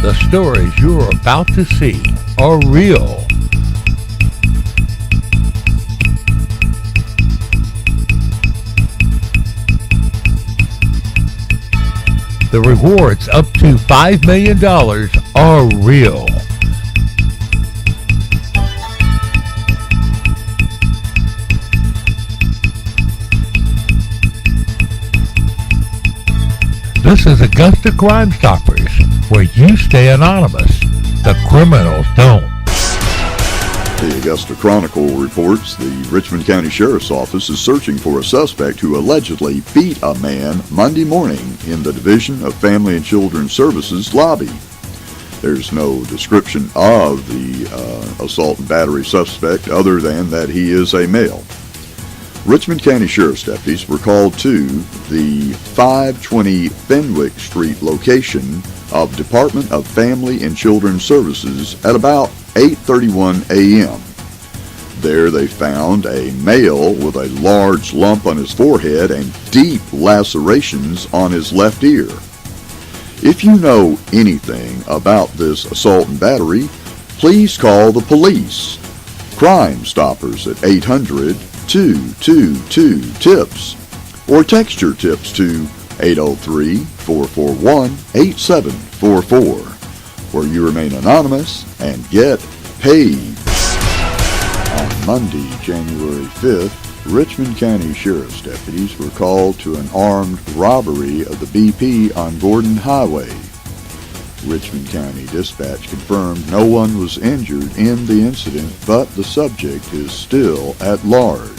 The stories you're about to see are real. The rewards up to $5 million are real. This is Augusta Crime Stoppers, where you stay anonymous. The criminals don't. The Augusta Chronicle reports the Richmond County Sheriff's Office is searching for a suspect who allegedly beat a man Monday morning in the Division of Family and Children's Services lobby. There's no description of the assault and battery suspect other than that he is a male. Richmond County Sheriff's deputies were called to the 520 Fenwick Street location of Department of Family and Children's Services at about 8:31 a.m. There they found a male with a large lump on his forehead and deep lacerations on his left ear. If you know anything about this assault and battery, please call the police. Crime Stoppers at 800-222-TIPS or text your tips to 803-441-8744, where you remain anonymous and get paid. On Monday, January 5th, Richmond County Sheriff's deputies were called to an armed robbery of the BP on Gordon Highway. Richmond County Dispatch confirmed no one was injured in the incident, but the subject is still at large.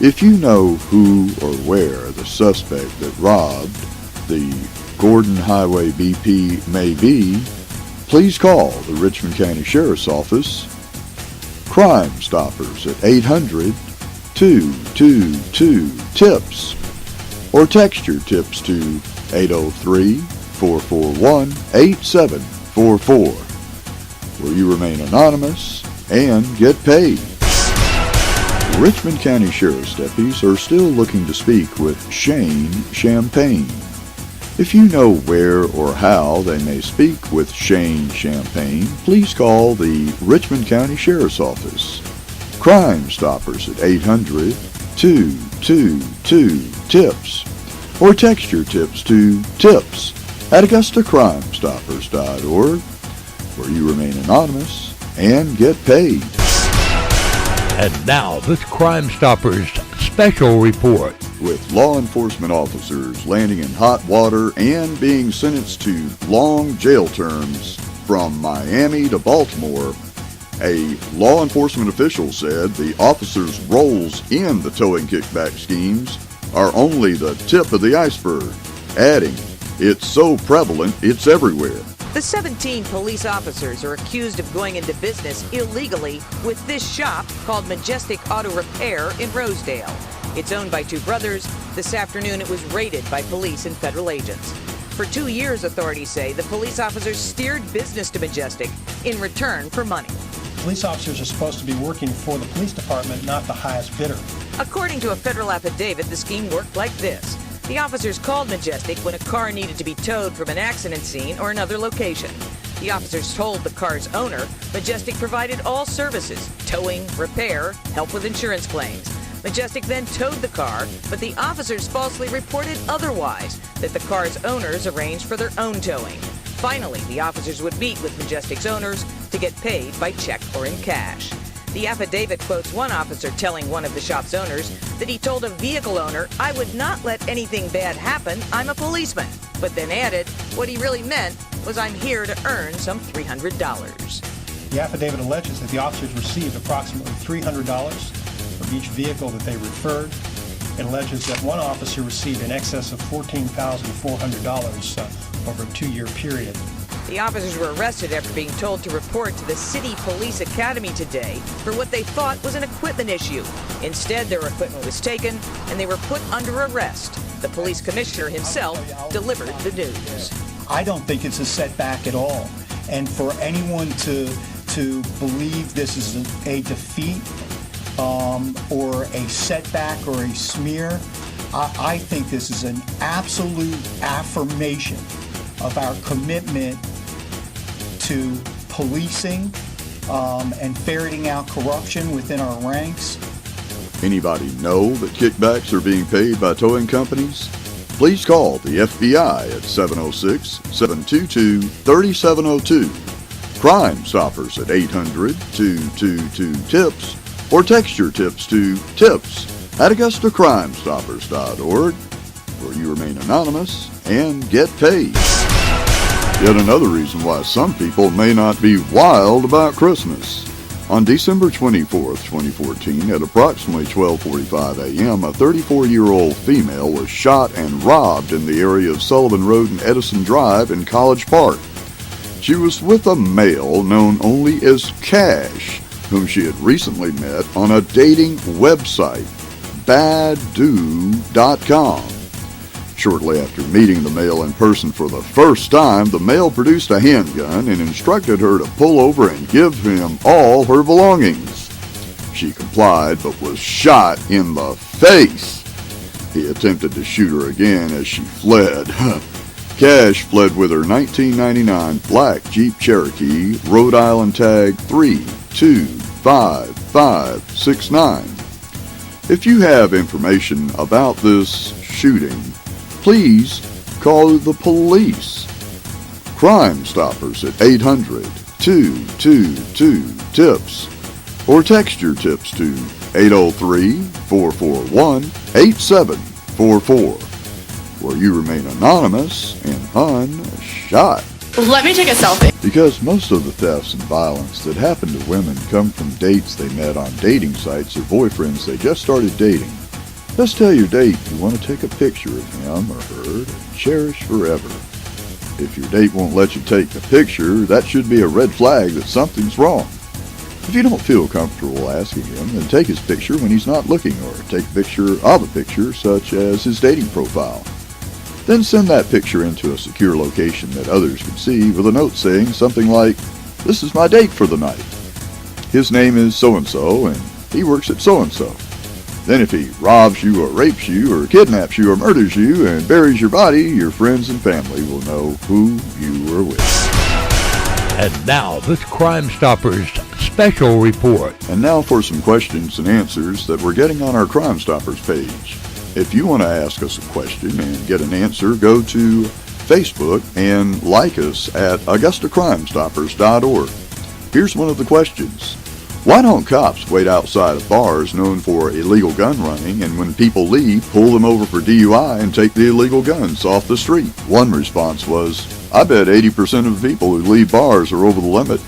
If you know who or where the suspect that robbed the Gordon Highway BP may be, please call the Richmond County Sheriff's Office. Crime Stoppers at 800-222-TIPS or text your tips to 803-441-8744, where you remain anonymous and get paid. Richmond County Sheriff's deputies are still looking to speak with Shane Champagne. If you know where or how they may speak with Shane Champagne, please call the Richmond County Sheriff's Office. Crime Stoppers at 800-222-TIPS or text your tips to tips at AugustaCrimeStoppers.org, where you remain anonymous and get paid. And now, this Crime Stoppers special report. With law enforcement officers landing in hot water and being sentenced to long jail terms from Miami to Baltimore, a law enforcement official said the officers' roles in the towing kickback schemes are only the tip of the iceberg, adding, "It's so prevalent, it's everywhere." The 17 police officers are accused of going into business illegally with this shop called Majestic Auto Repair in Rosedale. It's owned by two brothers. This afternoon it was raided by police and federal agents. For 2 years, authorities say, the police officers steered business to Majestic in return for money. Police officers are supposed to be working for the police department, not the highest bidder. According to a federal affidavit, the scheme worked like this. The officers called Majestic when a car needed to be towed from an accident scene or another location. The officers told the car's owner Majestic provided all services: towing, repair, help with insurance claims. Majestic then towed the car, but the officers falsely reported otherwise, that the car's owners arranged for their own towing. Finally, the officers would meet with Majestic's owners to get paid by check or in cash. The affidavit quotes one officer telling one of the shop's owners that he told a vehicle owner, "I would not let anything bad happen, I'm a policeman," but then added what he really meant was, "I'm here to earn some $300. The affidavit alleges that the officers received approximately $300 for each vehicle that they referred. It alleges that one officer received in excess of $14,400 over a 2-year period. The officers were arrested after being told to report to the City Police Academy today for what they thought was an equipment issue. Instead, their equipment was taken and they were put under arrest. The police commissioner himself delivered the news. I don't think it's a setback at all. And for anyone to believe this is a defeat or a setback or a smear, I think this is an absolute affirmation of our commitment to policing and ferreting out corruption within our ranks. Anybody know that kickbacks are being paid by towing companies? Please call the FBI at 706-722-3702, Crime Stoppers at 800-222-TIPS, or text your tips to tips@AugustaCrimeStoppers.org, where you remain anonymous and get paid. Yet another reason why some people may not be wild about Christmas. On December 24th, 2014, at approximately 12:45 a.m., a 34-year-old female was shot and robbed in the area of Sullivan Road and Edison Drive in College Park. She was with a male known only as Cash, whom she had recently met on a dating website, Badoo.com. Shortly after meeting the male in person for the first time, the male produced a handgun and instructed her to pull over and give him all her belongings. She complied but was shot in the face. He attempted to shoot her again as she fled. Cash fled with her 1999 black Jeep Cherokee, Rhode Island tag 325569. If you have information about this shooting, please call the police. Crime Stoppers at 800-222-TIPS, or text your tips to 803-441-8744, where you remain anonymous and unshot. Let me take a selfie. Because most of the thefts and violence that happen to women come from dates they met on dating sites or boyfriends they just started dating. Just tell your date you want to take a picture of him or her to cherish forever. If your date won't let you take the picture, that should be a red flag that something's wrong. If you don't feel comfortable asking him, then take his picture when he's not looking, or take a picture of a picture, such as his dating profile. Then send that picture into a secure location that others can see with a note saying something like, "This is my date for the night. His name is so-and-so, and he works at so-and-so." Then if he robs you or rapes you or kidnaps you or murders you and buries your body, your friends and family will know who you were with. And now, this Crime Stoppers special report. And now for some questions and answers that we're getting on our Crime Stoppers page. If you want to ask us a question and get an answer, go to Facebook and like us at AugustaCrimeStoppers.org. Here's one of the questions. Why don't cops wait outside of bars known for illegal gun running, and when people leave, pull them over for DUI and take the illegal guns off the street? One response was, "I bet 80% of the people who leave bars are over the limit.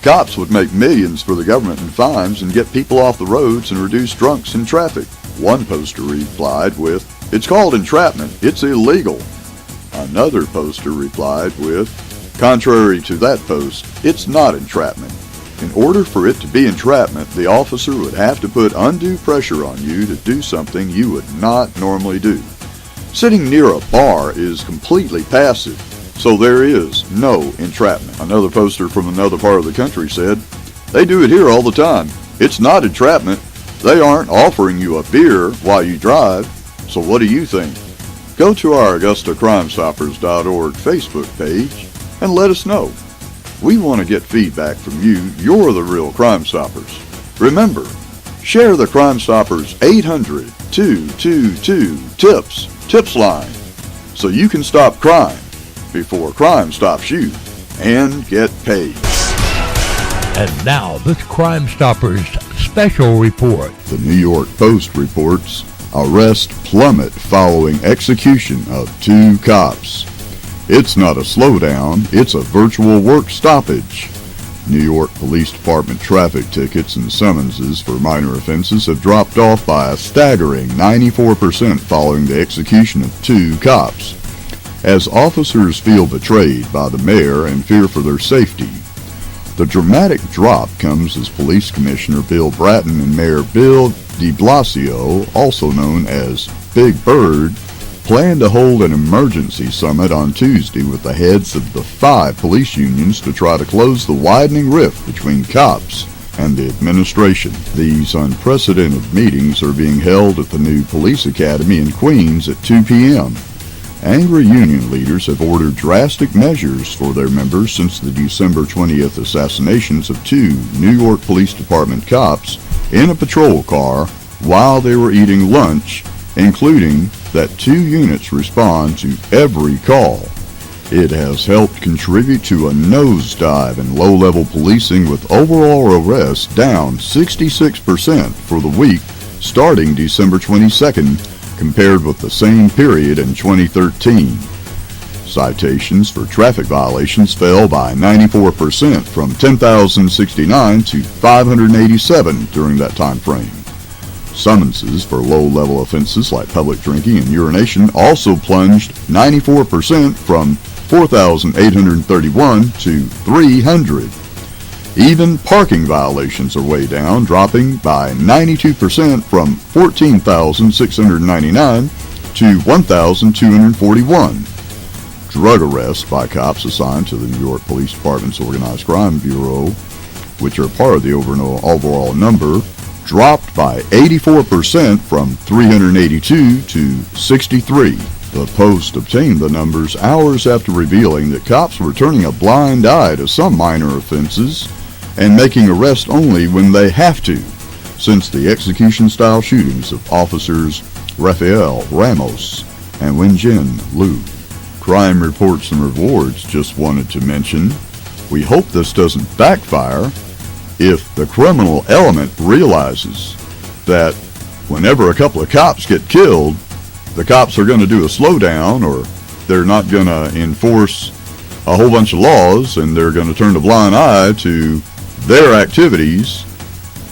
Cops would make millions for the government in fines and get people off the roads and reduce drunks in traffic." One poster replied with, "It's called entrapment. It's illegal." Another poster replied with, "Contrary to that post, it's not entrapment. In order for it to be entrapment, the officer would have to put undue pressure on you to do something you would not normally do. Sitting near a bar is completely passive, so there is no entrapment." Another poster from another part of the country said, "They do it here all the time. It's not entrapment. They aren't offering you a beer while you drive. So what do you think?" Go to our AugustaCrimeStoppers.org Facebook page and let us know. We want to get feedback from you. You're the real Crime Stoppers. Remember, share the Crime Stoppers 800-222-TIPS tips line so you can stop crime before crime stops you and get paid. And now, this Crime Stoppers special report. The New York Post reports, arrest plummet following execution of 2 cops. It's not a slowdown, it's a virtual work stoppage. New York Police Department traffic tickets and summonses for minor offenses have dropped off by a staggering 94% following the execution of 2 cops, as officers feel betrayed by the mayor and fear for their safety. The dramatic drop comes as Police Commissioner Bill Bratton and Mayor Bill de Blasio, also known as Big Bird, plan to hold an emergency summit on Tuesday with the heads of the 5 police unions to try to close the widening rift between cops and the administration. These unprecedented meetings are being held at the new police academy in Queens at 2 p.m. Angry union leaders have ordered drastic measures for their members since the December 20th assassinations of 2 New York Police Department cops in a patrol car while they were eating lunch, including that 2 units respond to every call. It has helped contribute to a nosedive in low-level policing, with overall arrests down 66% for the week starting December 22nd compared with the same period in 2013. Citations for traffic violations fell by 94% from 10,069 to 587 during that time frame. Summonses for low-level offenses like public drinking and urination also plunged 94% from 4,831 to 300. Even parking violations are way down, dropping by 92% from 14,699 to 1,241. Drug arrests by cops assigned to the New York Police Department's Organized Crime Bureau, which are part of the overall number, dropped by 84% from 382 to 63. The Post obtained the numbers hours after revealing that cops were turning a blind eye to some minor offenses and making arrests only when they have to, since the execution-style shootings of officers Rafael Ramos and Wenjin Liu. Crime Reports and Rewards just wanted to mention, we hope this doesn't backfire if the criminal element realizes that whenever a couple of cops get killed, the cops are going to do a slowdown, or they're not going to enforce a whole bunch of laws, and they're going to turn a blind eye to their activities.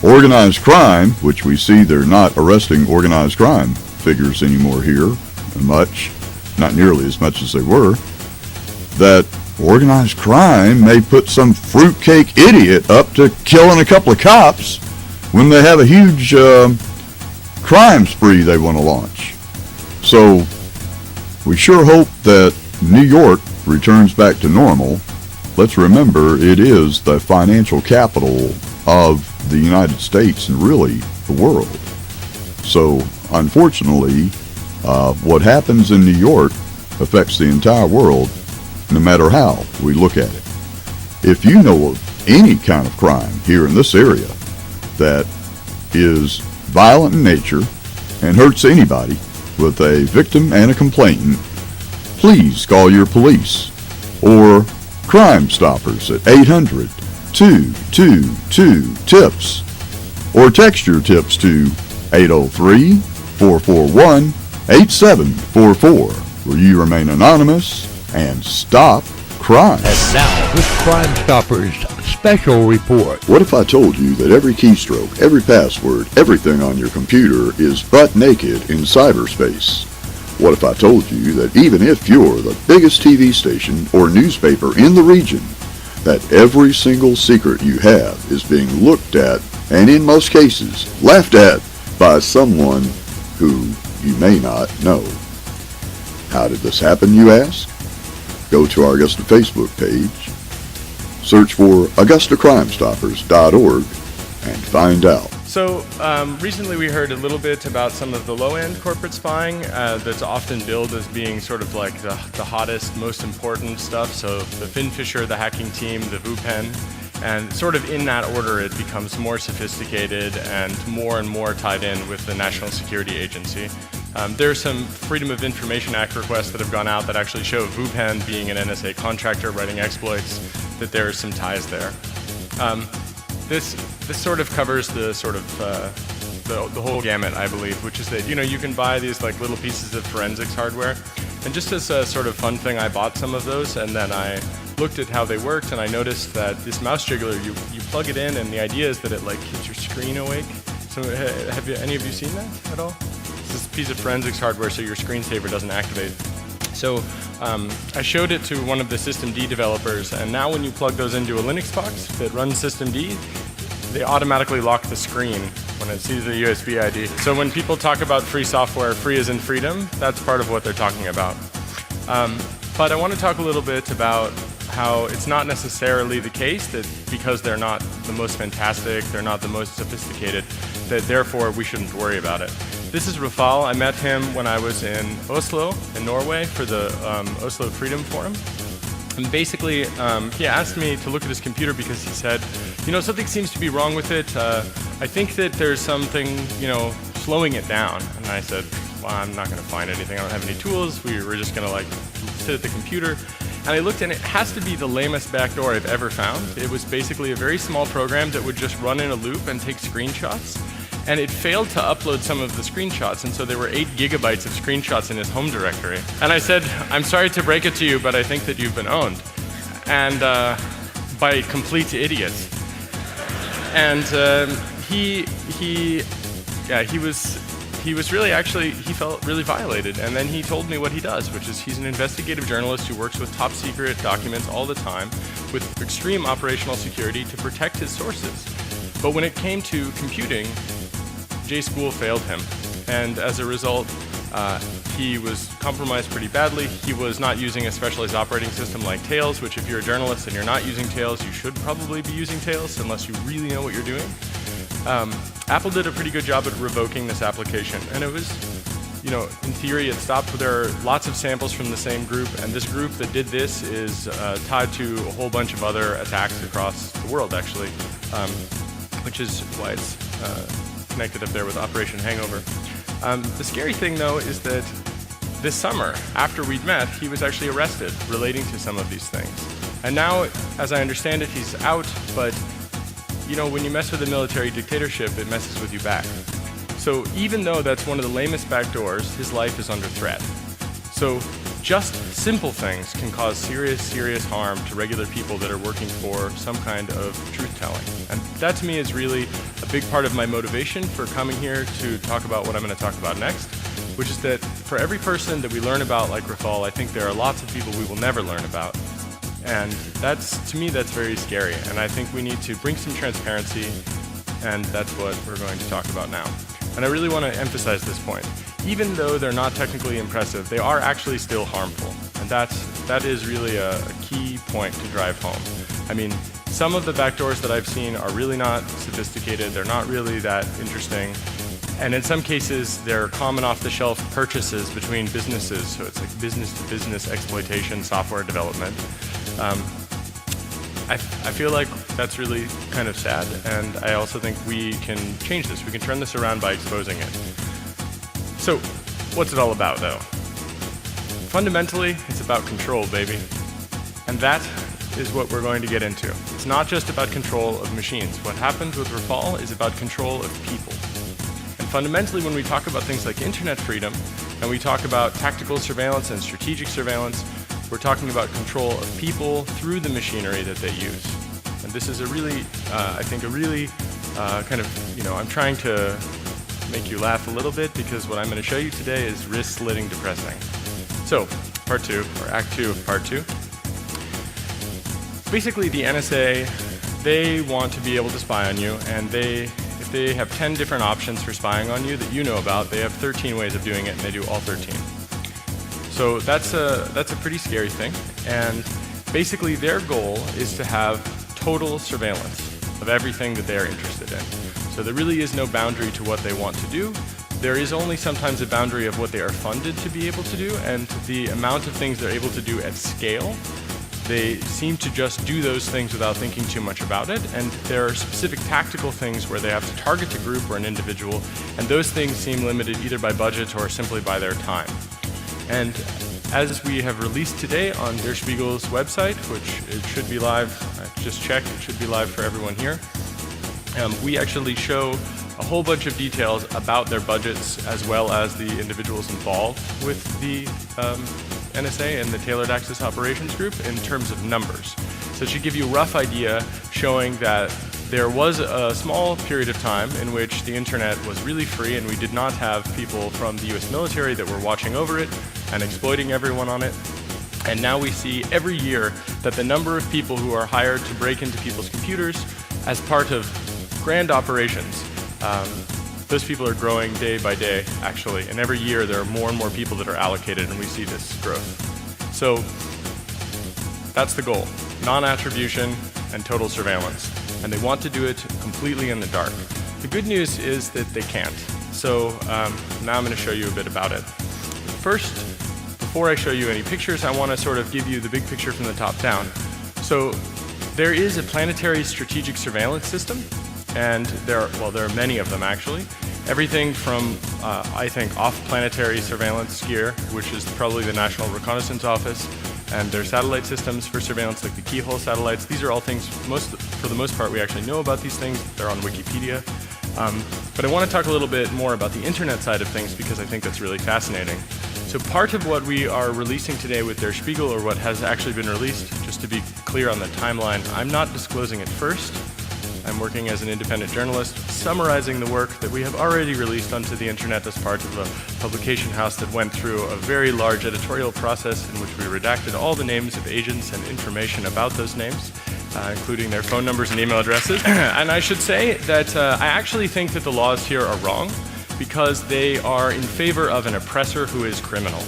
Organized crime, which we see they're not arresting organized crime figures anymore here much, not nearly as much as they were, that organized crime may put some fruitcake idiot up to killing a couple of cops when they have a huge crime spree they want to launch. So we sure hope that New York returns back to normal. Let's remember, it is the financial capital of the United States and really the world. So unfortunately, what happens in New York affects the entire world, no matter how we look at it. If you know of any kind of crime here in this area that is violent in nature and hurts anybody, with a victim and a complainant, please call your police or Crime Stoppers at 800-222-TIPS, or text your tips to 803-441-8744, where you remain anonymous and stop crime. And now, with Crime Stoppers special report. What if I told you that every keystroke, every password, everything on your computer is butt naked in cyberspace? What if I told you that even if you're the biggest TV station or newspaper in the region, that every single secret you have is being looked at, and in most cases, laughed at by someone who you may not know? How did this happen, you ask? Go to our Augusta Facebook page, search for AugustaCrimeStoppers.org, and find out. So recently we heard a little bit about some of the low-end corporate spying that's often billed as being sort of like the hottest, most important stuff. So the Finfisher, the hacking team, the VuPen, and sort of in that order it becomes more sophisticated and more tied in with the National Security Agency. There's some Freedom of Information Act requests that have gone out that actually show VuPen being an NSA contractor writing exploits, that there are some ties there. This sort of covers the sort of the whole gamut, I believe, which is that you can buy these like little pieces of forensics hardware, and just as a sort of fun thing, I bought some of those, and then I looked at how they worked, and I noticed that this mouse jiggler, you plug it in, and the idea is that it like keeps your screen awake. So have any of you seen that at all? It's this piece of forensics hardware so your screensaver doesn't activate. So I showed it to one of the systemd developers, and now when you plug those into a Linux box that runs systemd, they automatically lock the screen when it sees the USB ID. So when people talk about free software, free as in freedom, that's part of what they're talking about. But I want to talk a little bit about how it's not necessarily the case that because they're not the most fantastic, they're not the most sophisticated, that therefore we shouldn't worry about it. This is Rafal. I met him when I was in Oslo, in Norway, for the Oslo Freedom Forum. And basically, he asked me to look at his computer because he said, something seems to be wrong with it. I think that there's something, slowing it down. And I said, well, I'm not going to find anything. I don't have any tools. We're just going to sit at the computer. And I looked, and it has to be the lamest backdoor I've ever found. It was basically a very small program that would just run in a loop and take screenshots. And it failed to upload some of the screenshots, and so there were 8 gigabytes of screenshots in his home directory. And I said, I'm sorry to break it to you, but I think that you've been owned. And by complete idiots. And he was really he felt really violated. And then he told me what he does, which is he's an investigative journalist who works with top secret documents all the time with extreme operational security to protect his sources. But when it came to computing, J-School failed him. And as a result, he was compromised pretty badly. He was not using a specialized operating system like Tails, which if you're a journalist and you're not using Tails, you should probably be using Tails unless you really know what you're doing. Apple did a pretty good job at revoking this application, and it was, in theory it stopped. There are lots of samples from the same group, and this group that did this is tied to a whole bunch of other attacks across the world, actually, which is why it's connected up there with Operation Hangover. The scary thing, though, is that this summer, after we'd met, he was actually arrested relating to some of these things. And now, as I understand it, he's out, but when you mess with a military dictatorship, it messes with you back. So even though that's one of the lamest backdoors, his life is under threat. So just simple things can cause serious, serious harm to regular people that are working for some kind of truth-telling. And that to me is really a big part of my motivation for coming here to talk about what I'm going to talk about next, which is that for every person that we learn about like Rafal, I think there are lots of people we will never learn about. And to me, that's very scary. And I think we need to bring some transparency, and that's what we're going to talk about now. And I really want to emphasize this point. Even though they're not technically impressive, they are actually still harmful. And that is really a key point to drive home. I mean, some of the backdoors that I've seen are really not sophisticated. They're not really that interesting. And in some cases, they're common off-the-shelf purchases between businesses. So it's like business-to-business exploitation, software development. I feel like that's really kind of sad, and I also think we can change this. We can turn this around by exposing it. So, what's it all about, though? Fundamentally, it's about control, baby. And that is what we're going to get into. It's not just about control of machines. What happened with Rafal is about control of people. And fundamentally, when we talk about things like internet freedom, and we talk about tactical surveillance and strategic surveillance, we're talking about control of people through the machinery that they use. And this is a really, I think, a really kind of, I'm trying to make you laugh a little bit because what I'm going to show you today is wrist-slitting depressing. So, part 2, or act 2 of part 2. Basically, the NSA, they want to be able to spy on you, and if they have 10 different options for spying on you that you know about, they have 13 ways of doing it, and they do all 13. So that's a pretty scary thing, and basically their goal is to have total surveillance of everything that they are interested in. So there really is no boundary to what they want to do. There is only sometimes a boundary of what they are funded to be able to do, and the amount of things they're able to do at scale. They seem to just do those things without thinking too much about it, and there are specific tactical things where they have to target a group or an individual, and those things seem limited either by budget or simply by their time. And as we have released today on Der Spiegel's website, which it should be live, I just checked, it should be live for everyone here, we actually show a whole bunch of details about their budgets as well as the individuals involved with the NSA and the Tailored Access Operations Group in terms of numbers. So it should give you a rough idea showing that there was a small period of time in which the internet was really free and we did not have people from the US military that were watching over it and exploiting everyone on it. And now we see every year that the number of people who are hired to break into people's computers as part of grand operations, those people are growing day by day, actually. And every year there are more and more people that are allocated, and we see this growth. So that's the goal, non-attribution and total surveillance. And they want to do it completely in the dark. The good news is that they can't. So now I'm going to show you a bit about it. First, before I show you any pictures, I want to sort of give you the big picture from the top down. So there is a planetary strategic surveillance system, and there are many of them actually. Everything from, I think, off-planetary surveillance gear, which is probably the National Reconnaissance Office, and their satellite systems for surveillance, like the keyhole satellites. These are all things, for the most part, we actually know about these things. They're on Wikipedia. But I want to talk a little bit more about the internet side of things because I think that's really fascinating. So part of what we are releasing today with Der Spiegel, or what has actually been released, just to be clear on the timeline, I'm not disclosing it first. I'm working as an independent journalist, summarizing the work that we have already released onto the internet as part of a publication house that went through a very large editorial process in which we redacted all the names of agents and information about those names, including their phone numbers and email addresses. And I should say that I actually think that the laws here are wrong because they are in favor of an oppressor who is criminal.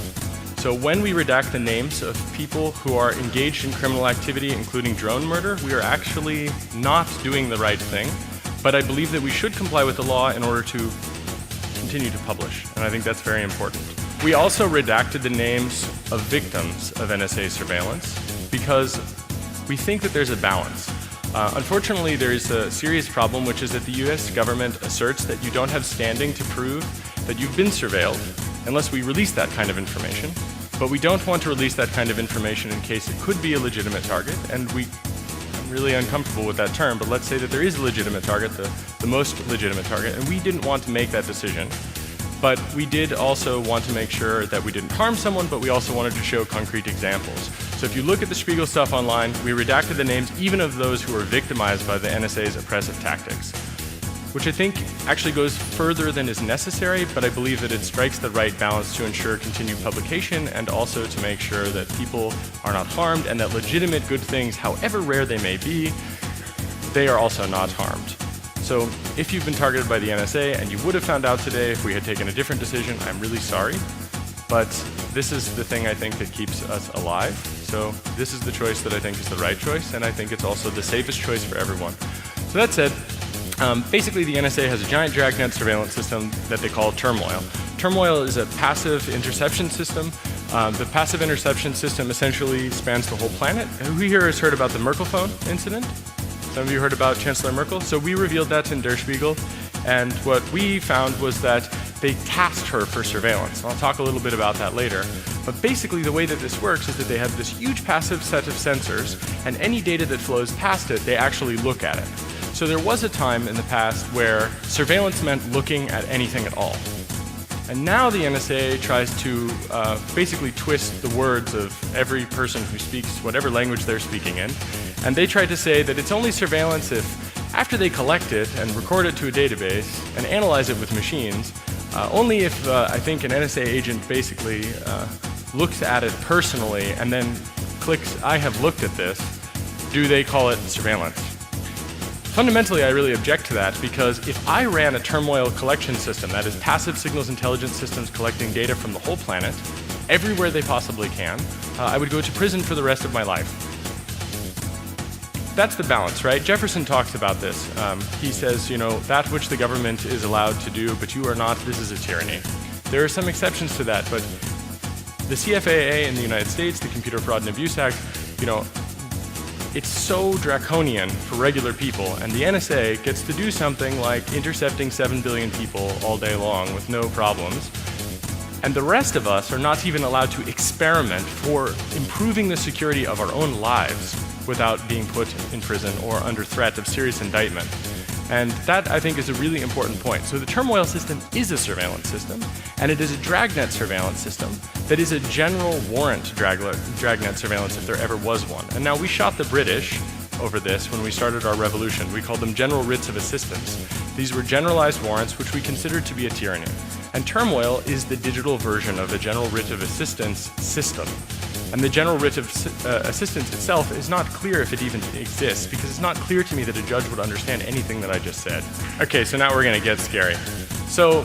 So when we redact the names of people who are engaged in criminal activity, including drone murder, we are actually not doing the right thing. But I believe that we should comply with the law in order to continue to publish, and I think that's very important. We also redacted the names of victims of NSA surveillance because we think that there's a balance. Unfortunately, there is a serious problem, which is that the US government asserts that you don't have standing to prove that you've been surveilled unless we release that kind of information. But we don't want to release that kind of information in case it could be a legitimate target, and I'm really uncomfortable with that term, but let's say that there is a legitimate target, the most legitimate target, and we didn't want to make that decision. But we did also want to make sure that we didn't harm someone, but we also wanted to show concrete examples. So if you look at the Spiegel stuff online, we redacted the names even of those who were victimized by the NSA's oppressive tactics, which I think actually goes further than is necessary, but I believe that it strikes the right balance to ensure continued publication and also to make sure that people are not harmed and that legitimate good things, however rare they may be, they are also not harmed. So if you've been targeted by the NSA and you would have found out today if we had taken a different decision, I'm really sorry. But this is the thing I think that keeps us alive. So this is the choice that I think is the right choice, and I think it's also the safest choice for everyone. So that said, basically the NSA has a giant dragnet surveillance system that they call Turmoil. Turmoil is a passive interception system. The passive interception system essentially spans the whole planet. Who here has heard about the Merkel phone incident? Some of you heard about Chancellor Merkel? So we revealed that in Der Spiegel, and what we found was that they tasked her for surveillance. I'll talk a little bit about that later. But basically the way that this works is that they have this huge passive set of sensors, and any data that flows past it, they actually look at it. So there was a time in the past where surveillance meant looking at anything at all. And now the NSA tries to basically twist the words of every person who speaks whatever language they're speaking in. And they try to say that it's only surveillance if, after they collect it and record it to a database and analyze it with machines, only if I think an NSA agent basically looks at it personally and then clicks, I have looked at this, do they call it surveillance. Fundamentally, I really object to that because if I ran a Turmoil collection system, that is passive signals intelligence systems collecting data from the whole planet, everywhere they possibly can, I would go to prison for the rest of my life. That's the balance, right? Jefferson talks about this. He says, you know, that which the government is allowed to do, but you are not, this is a tyranny. There are some exceptions to that, but the CFAA in the United States, the Computer Fraud and Abuse Act, you know, it's so draconian for regular people, and the NSA gets to do something like intercepting 7 billion people all day long with no problems. And the rest of us are not even allowed to experiment for improving the security of our own lives without being put in prison or under threat of serious indictment. And that, I think, is a really important point. So the Turmoil system is a surveillance system, and it is a dragnet surveillance system that is a general warrant dragnet surveillance if there ever was one. And now we shot the British over this when we started our revolution. We called them general writs of assistance. These were generalized warrants which we considered to be a tyranny. And Turmoil is the digital version of a general writ of assistance system. And the general writ of assistance itself is not clear if it even exists, because it's not clear to me that a judge would understand anything that I just said. Okay, so now we're going to get scary. So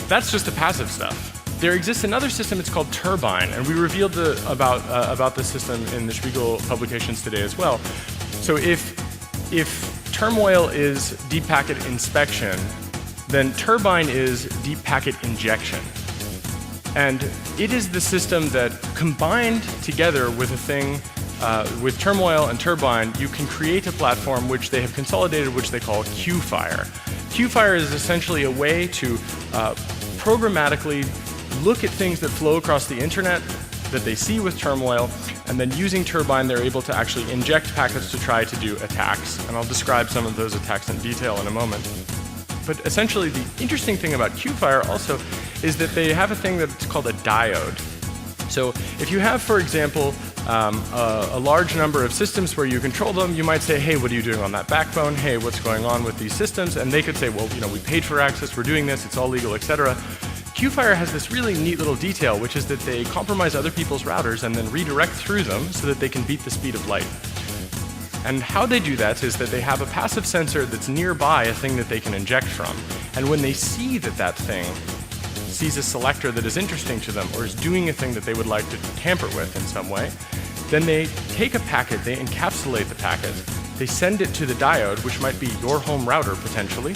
that's just the passive stuff. There exists another system, it's called Turbine, and we revealed about this system in the Spiegel publications today as well. So if Turmoil is deep packet inspection, then Turbine is deep packet injection. And it is the system that, combined together with a thing, with Turmoil and Turbine, you can create a platform which they have consolidated, which they call Qfire. Qfire is essentially a way to programmatically look at things that flow across the internet that they see with Turmoil, and then using Turbine, they're able to actually inject packets to try to do attacks. And I'll describe some of those attacks in detail in a moment. But essentially, the interesting thing about Qfire also is that they have a thing that's called a diode. So if you have, for example, a large number of systems where you control them, you might say, hey, what are you doing on that backbone? Hey, what's going on with these systems? And they could say, well, we paid for access, we're doing this, it's all legal, etc. Qfire has this really neat little detail, which is that they compromise other people's routers and then redirect through them so that they can beat the speed of light. And how they do that is that they have a passive sensor that's nearby a thing that they can inject from. And when they see that that thing sees a selector that is interesting to them or is doing a thing that they would like to tamper with in some way, then they take a packet, they encapsulate the packet, they send it to the diode, which might be your home router potentially,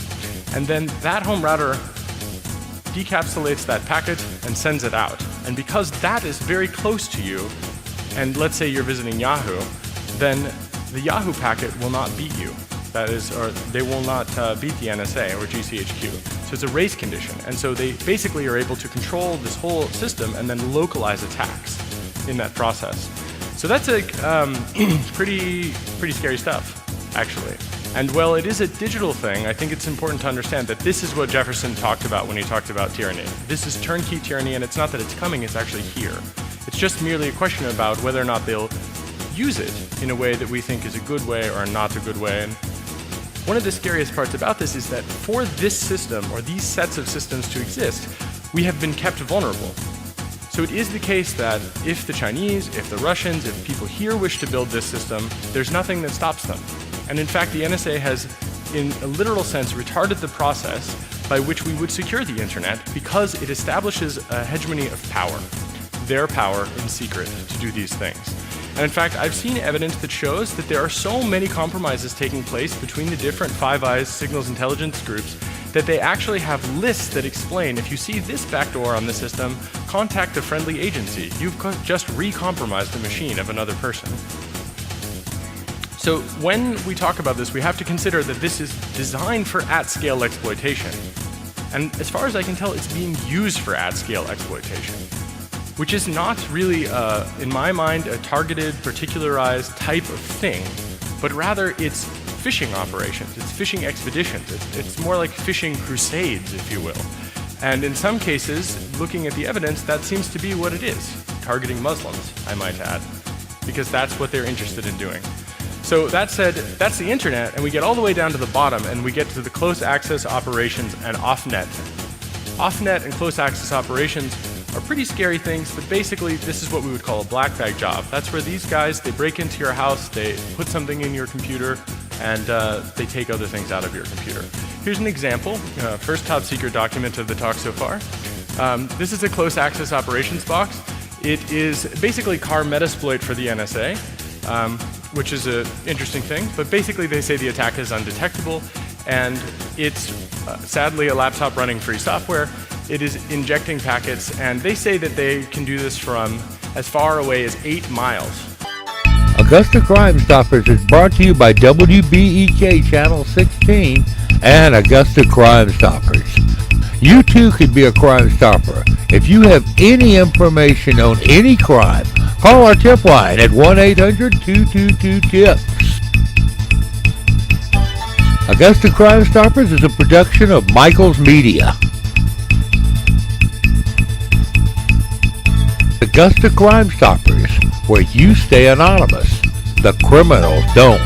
and then that home router decapsulates that packet and sends it out. And because that is very close to you, and let's say you're visiting Yahoo, then the Yahoo packet will not beat you. That is, or they will not beat the NSA or GCHQ. So it's a race condition. And so they basically are able to control this whole system and then localize attacks in that process. So that's a pretty scary stuff, actually. And while it is a digital thing, I think it's important to understand that this is what Jefferson talked about when he talked about tyranny. This is turnkey tyranny, and it's not that it's coming, it's actually here. It's just merely a question about whether or not they'll use it in a way that we think is a good way or not a good way. And one of the scariest parts about this is that for this system, or these sets of systems to exist, we have been kept vulnerable. So it is the case that if the Chinese, if the Russians, if people here wish to build this system, there's nothing that stops them. And in fact, the NSA has, in a literal sense, retarded the process by which we would secure the internet because it establishes a hegemony of power, their power in secret to do these things. And in fact, I've seen evidence that shows that there are so many compromises taking place between the different Five Eyes signals intelligence groups that they actually have lists that explain, if you see this backdoor on the system, contact a friendly agency. You've just re-compromised the machine of another person. So when we talk about this, we have to consider that this is designed for at-scale exploitation. And as far as I can tell, it's being used for at-scale exploitation, which is not really, in my mind, a targeted, particularized type of thing, but rather it's fishing operations, it's fishing expeditions, it's more like fishing crusades, if you will. And in some cases, looking at the evidence, that seems to be what it is, targeting Muslims, I might add, because that's what they're interested in doing. So that said, that's the internet, and we get all the way down to the bottom, and we get to the close access operations and off-net. Off-net and close access operations are pretty scary things, but basically this is what we would call a black bag job. That's where these guys, they break into your house, they put something in your computer, and they take other things out of your computer. Here's an example, first top secret document of the talk so far. This is a close access operations box. It is basically car metasploit for the NSA, which is an interesting thing, but basically they say the attack is undetectable, and it's sadly a laptop running free software. It is injecting packets, and they say that they can do this from as far away as 8 miles. Augusta Crime Stoppers is brought to you by WBEK Channel 16 and Augusta Crime Stoppers. You too could be a crime stopper. If you have any information on any crime, call our tip line at 1-800-222-TIPS. Augusta Crime Stoppers is a production of Michaels Media. Augusta Crime Stoppers, where you stay anonymous. The criminals don't.